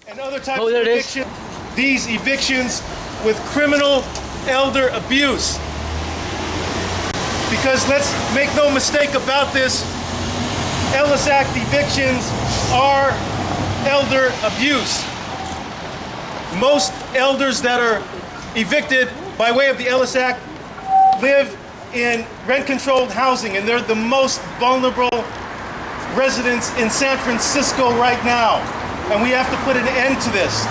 and other types of eviction. These evictions with criminal elder abuse. Because let's make no mistake about this, Ellis Act evictions are elder abuse. Most elders that are evicted by way of the Ellis Act live in rent-controlled housing, and they're the most vulnerable residents in San Francisco right now. And we have to put an end to this.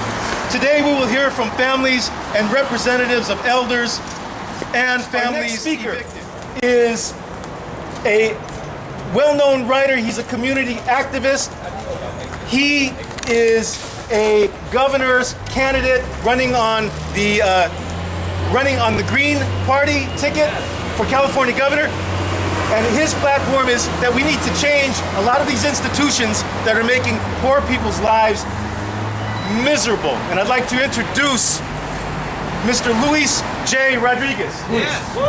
Today we will hear from families and representatives of elders and families. Our next speaker is a well-known writer. He's a community activist. He is a governor's candidate running on the Green Party ticket for California governor. And his platform is that we need to change a lot of these institutions that are making poor people's lives miserable. And I'd like to introduce Mr. Luis J. Rodriguez. Yes. Woo!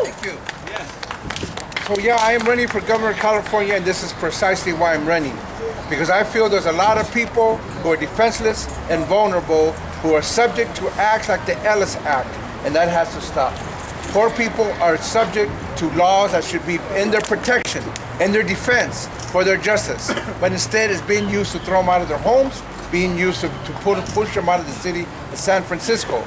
Thank you. Yes. So yeah, I am running for governor of California, and this is precisely why I'm running. Because I feel there's a lot of people who are defenseless and vulnerable who are subject to acts like the Ellis Act, and that has to stop. Poor people are subject to laws that should be in their protection, in their defense, for their justice. But instead it's being used to throw them out of their homes, being used to push them out of the city of San Francisco.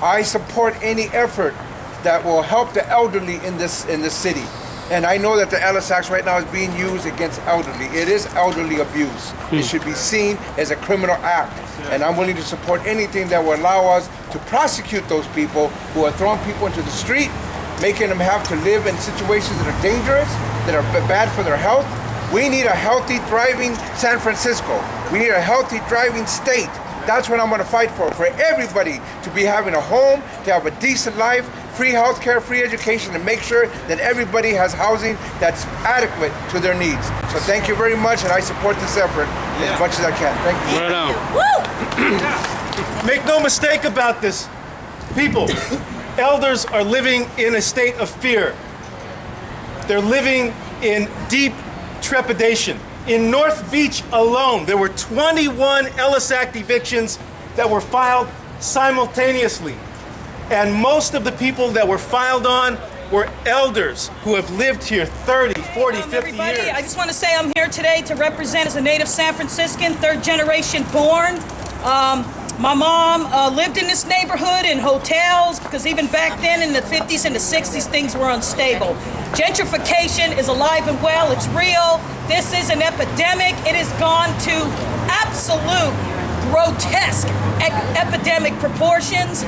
I support any effort that will help the elderly in this city. And I know that the Ellis Act right now is being used against elderly. It is elderly abuse. It should be seen as a criminal act. And I'm willing to support anything that will allow us to prosecute those people who are throwing people into the street, making them have to live in situations that are dangerous, that are bad for their health. We need a healthy, thriving San Francisco. We need a healthy, thriving state. That's what I'm going to fight for everybody to be having a home, to have a decent life, free healthcare, free education, and make sure that everybody has housing that's adequate to their needs. So thank you very much, and I support this effort as much as I can. Thank you. Right on. Make no mistake about this, people. Elders are living in a state of fear. They're living in deep trepidation. In North Beach alone, there were 21 Ellis Act evictions that were filed simultaneously. And most of the people that were filed on were elders who have lived here 30, 40, 50 years. I just want to say I'm here today to represent as a native San Franciscan, third generation born. My mom lived in this neighborhood in hotels because even back then in the 50s and the 60s, things were unstable. Gentrification is alive and well. It's real. This is an epidemic. It has gone to absolute grotesque epidemic proportions.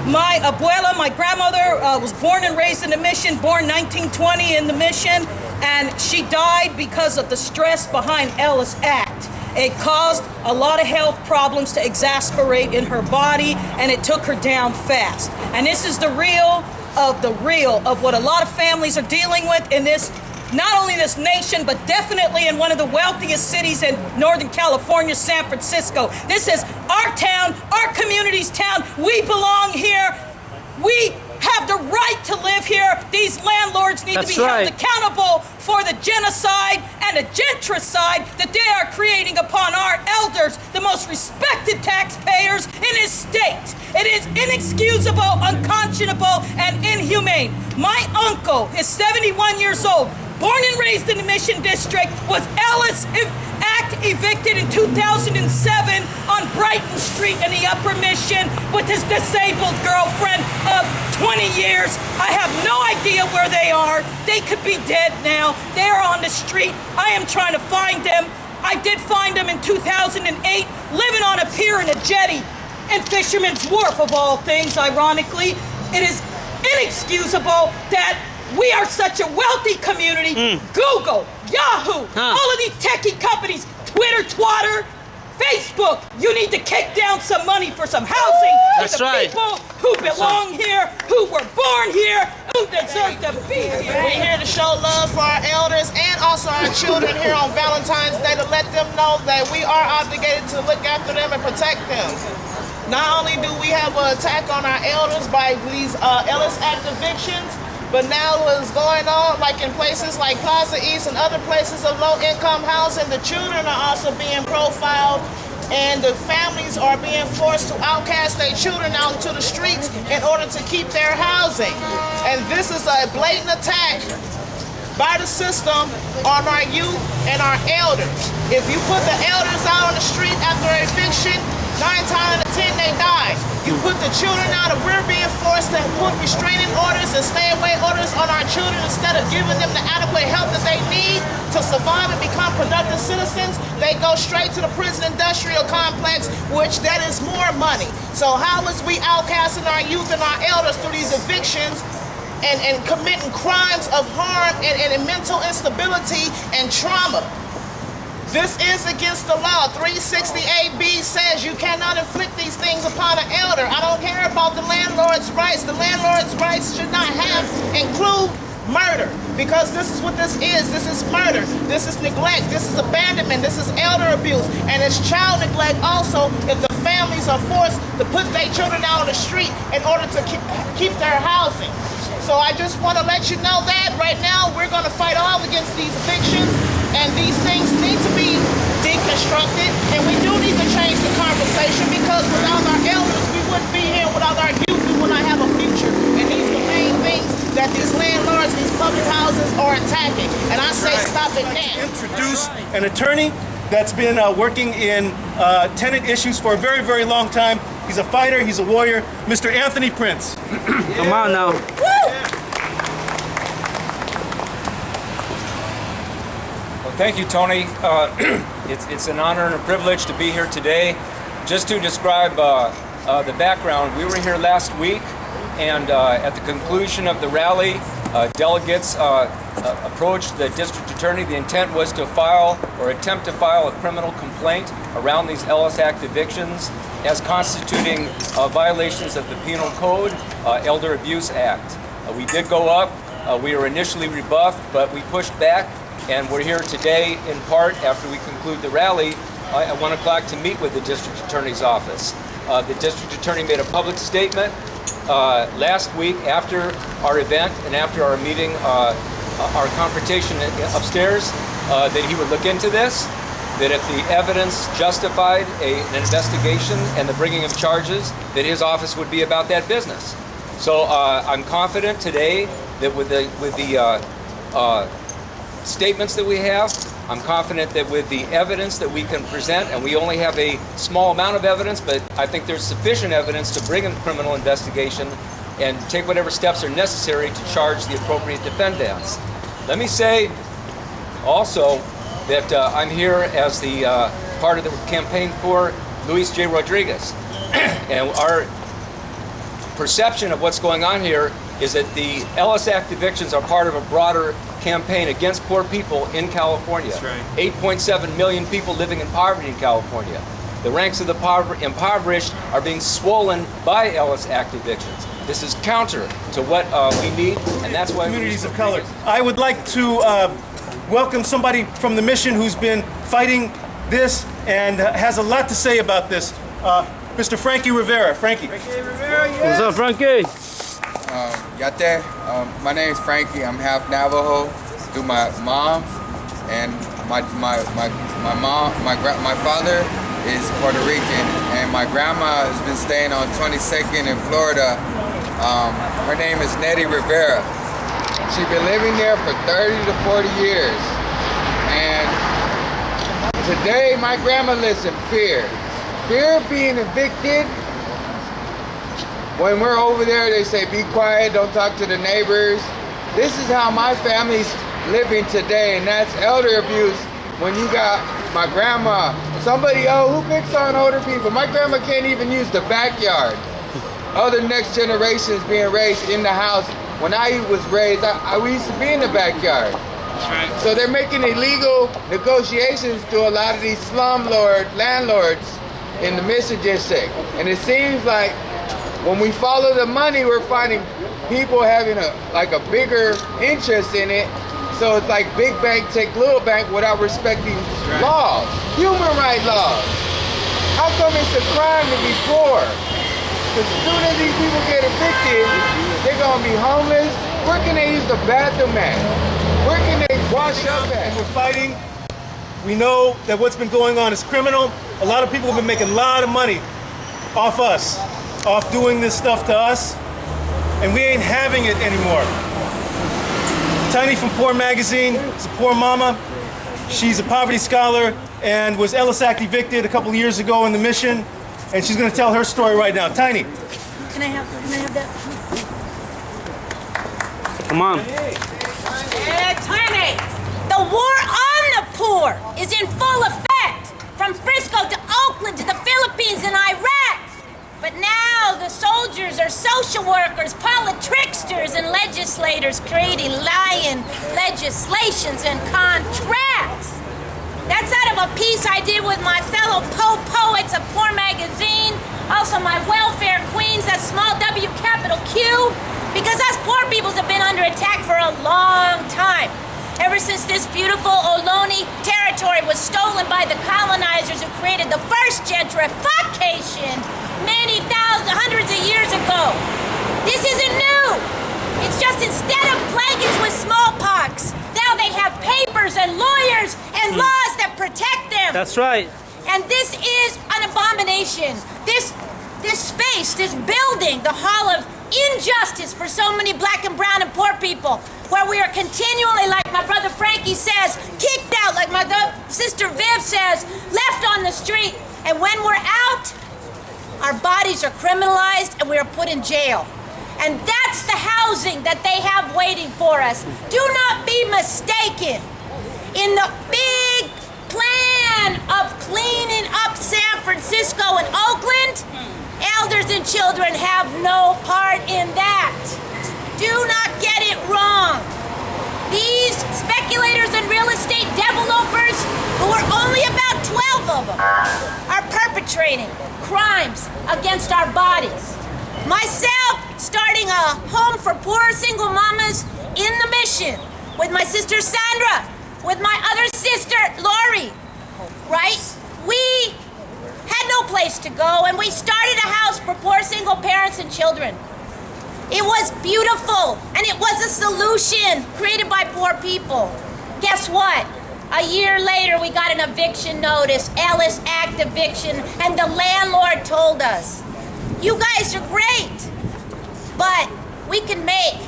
My abuela, my grandmother, was born and raised in the Mission, born 1920 in the Mission, and she died because of the stress behind Ellis Act. It caused a lot of health problems to exasperate in her body, and it took her down fast. And this is the real of what a lot of families are dealing with in this, not only this nation, but definitely in one of the wealthiest cities in Northern California, San Francisco. This is our town, our community's town. We belong here. We have the right to live here. These landlords need to be held accountable for the genocide and the gentricide that they are creating upon our elders, the most respected taxpayers in this state. It is inexcusable, unconscionable, and inhumane. My uncle is 71 years old, born and raised in the Mission District, was Ellis Act evicted in 2007 on Brighton Street in the Upper Mission with his disabled girlfriend of 20 years. I have no idea where they are. They could be dead now. They are on the street. I am trying to find them. I did find them in 2008, living on a pier in a jetty in Fisherman's Wharf, of all things, ironically. It is inexcusable that we are such a wealthy community. Google, Yahoo, all of these techie companies, Twitter, Twatter, Facebook, you need to kick down some money for some housing for the people who belong here, who were born here, who deserve to be here. We're here to show love for our elders and also our children here on Valentine's Day, to let them know that we are obligated to look after them and protect them. Not only do we have an attack on our elders by these Ellis Act evictions, but now what's going on, like in places like Plaza East and other places of low-income housing, the children are also being profiled and the families are being forced to outcast their children out into the streets in order to keep their housing. And this is a blatant attack by the system on our youth and our elders. If you put the elders out on the street after eviction, 9 times out of 10 they die. You put the children out, and we're being forced to put restraining orders and stay-away orders on our children instead of giving them the adequate help that they need to survive and become productive citizens. They go straight to the prison industrial complex, which that is more money. So how is we outcasting our youth and our elders through these evictions and committing crimes of harm and mental instability and trauma? This is against the law. 360AB says you cannot inflict these things upon an elder. I don't care about the landlord's rights. The landlord's rights should not include murder, because this is what this is. This is murder. This is neglect. This is abandonment. This is elder abuse. And it's child neglect also if the families are forced to put their children out on the street in order to keep their housing. So I just want to let you know that right now we're going to fight all against these evictions. And these things need to be deconstructed, and we do need to change the conversation, because without our elders, we wouldn't be here. Without our youth, we would not have a future. And these are the main things that these landlords, these public houses are attacking. And I say stop it now. Introduce an attorney that's been working in tenant issues for a very, very long time. He's a fighter, he's a warrior, Mr. Anthony Prince. Come on now. Thank you, Tony. It's an honor and a privilege to be here today. Just to describe the background, we were here last week, and at the conclusion of the rally, delegates approached the district attorney. The intent was to file or attempt to file a criminal complaint around these Ellis Act evictions as constituting violations of the Penal Code, Elder Abuse Act. We did go up. We were initially rebuffed, but we pushed back. And we're here today in part after we conclude the rally at 1 o'clock to meet with the district attorney's office. The district attorney made a public statement last week after our event and after our meeting, our confrontation upstairs, that he would look into this, that if the evidence justified an investigation and the bringing of charges, that his office would be about that business. So I'm confident today that with the statements that we have, I'm confident that with the evidence that we can present, and we only have a small amount of evidence, but I think there's sufficient evidence to bring a criminal investigation and take whatever steps are necessary to charge the appropriate defendants. Let me say also that I'm here as the part of the campaign for Luis J. Rodriguez. And our perception of what's going on here is that the Ellis Act evictions are part of a broader campaign against poor people in California. That's right. 8.7 million people living in poverty in California. The ranks of the impoverished are being swollen by Ellis Act evictions. This is counter to what we need, and that's why Communities of color. I would like to welcome somebody from the mission who's been fighting this and has a lot to say about this. Mr. Frankie Rivera. Frankie. What's up, Frankie? Yate, my name is Frankie. I'm half Navajo through my mom, and my father is Puerto Rican, and my grandma has been staying on 22nd in Florida. Her name is Nettie Rivera. She's been living there for 30 to 40 years, and today my grandma lives in fear of being evicted. When we're over there, they say, be quiet, don't talk to the neighbors. This is how my family's living today, and that's elder abuse. When you got my grandma, somebody, who picks on older people? My grandma can't even use the backyard. Other next generations being raised in the house. When I was raised, we used to be in the backyard. That's right. So they're making illegal negotiations to a lot of these landlords in the Mission District. And it seems like when we follow the money, we're finding people having a bigger interest in it. So it's like big bank take little bank without respecting laws, human rights laws. How come it's a crime to be poor? Because as soon as these people get evicted, they're gonna be homeless. Where can they use the bathroom at? Where can they wash up at? We're fighting We know that what's been going on is criminal. A lot of people have been making a lot of money off us, off doing this stuff to us, and we ain't having it anymore. Tiny from Poor Magazine is a poor mama. She's a poverty scholar and was Ellis Act evicted a couple of years ago in the Mission, and she's going to tell her story right now. Tiny. Can I have that? Come on. Tiny! The war on the poor is in full effect, from Frisco to Oakland to the Philippines and Iraq. But now the soldiers are social workers, politricksters, and legislators creating lying legislations and contracts. That's out of a piece I did with my fellow poets of Poor Magazine, also my welfare queens, that's small W capital Q, because us poor peoples have been under attack for a long time. Ever since this beautiful Ohlone territory was stolen by the colonizers who created the first gentrification many hundreds of years ago. This isn't new. It's just instead of plaguing us with smallpox, now they have papers and lawyers and laws that protect them. That's right. And this is an abomination. This space, this building, the Hall of Injustice for so many black and brown and poor people, where we are continually, like my brother Frankie says, kicked out, like my sister Viv says, left on the street. And when we're out, our bodies are criminalized and we are put in jail. And that's the housing that they have waiting for us. Do not be mistaken. In the big plan of cleaning up San Francisco and Oakland, elders and children have no part in that. Do not get it wrong. These speculators and real estate developers, who are only about 12 of them, are perpetrating crimes against our bodies. Myself, starting a home for poor single mamas in the Mission, with my sister Sandra, with my other sister Lori, right? We had no place to go, and we started a house for poor single parents and children. It was beautiful, and it was a solution created by poor people. Guess what? A year later, we got an eviction notice, Ellis Act eviction, and the landlord told us, you guys are great, but we can make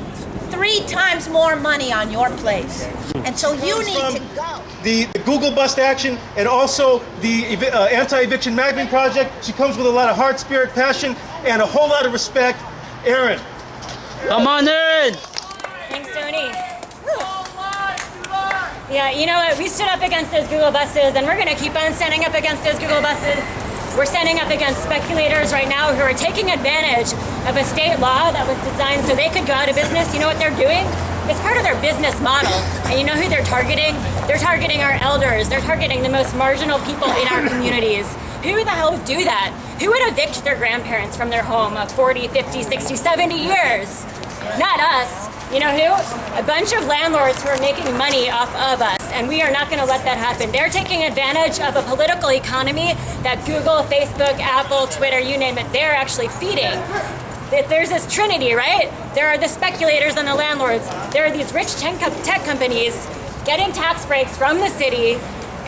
3 times more money on your place. And so you need to go. The Google bust action and also the anti-eviction mapping project. She comes with a lot of heart, spirit, passion, and a whole lot of respect. Erin. Come on in. Thanks, Tony. Yeah, you know what? We stood up against those Google buses, and we're going to keep on standing up against those Google buses. We're standing up against speculators right now who are taking advantage of a state law that was designed so they could go out of business. You know what they're doing? It's part of their business model. And you know who they're targeting? They're targeting our elders. They're targeting the most marginal people in our communities. Who the hell would do that? Who would evict their grandparents from their home of 40, 50, 60, 70 years? Not us. You know who? A bunch of landlords who are making money off of us, and we are not going to let that happen. They're taking advantage of a political economy that Google, Facebook, Apple, Twitter, you name it, they're actually feeding. There's this trinity, right? There are the speculators and the landlords. There are these rich tech companies getting tax breaks from the city,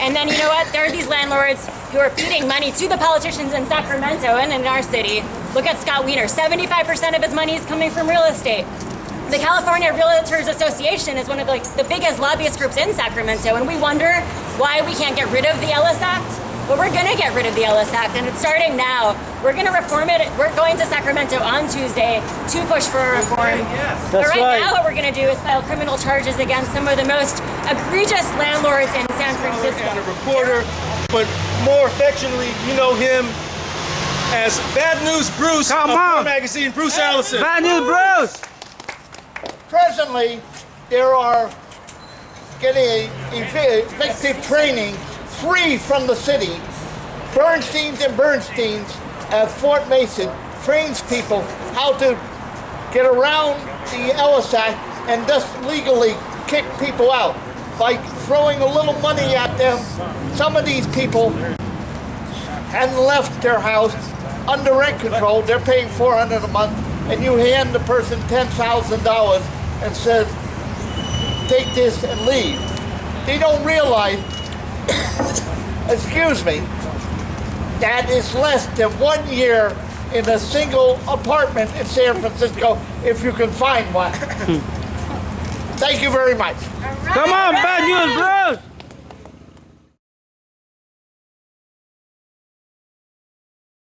and then you know what? There are these landlords who are feeding money to the politicians in Sacramento and in our city. Look at Scott Wiener. 75% of his money is coming from real estate. The California Realtors Association is one of the biggest lobbyist groups in Sacramento, and we wonder why we can't get rid of the Ellis Act. Well, we're going to get rid of the Ellis Act, and it's starting now. We're going to reform it. We're going to Sacramento on Tuesday to push for a reform. But right now, what we're going to do is file criminal charges against some of the most egregious landlords in San Francisco. A reporter, but more affectionately, you know him as Bad News Bruce of Poor Magazine, Bruce Allison. Bad News Bruce! Presently, there are getting effective training free from the city. Bernstein's at Fort Mason trains people how to get around the Ellis Act and thus legally kick people out by throwing a little money at them. Some of these people hadn't left their house under rent control. They're paying $400 a month, and you hand the person $10,000 and says, take this and leave. They don't realize excuse me, that is less than 1 year in a single apartment in San Francisco, if you can find one. Thank you very much. Come on, bad news, bros.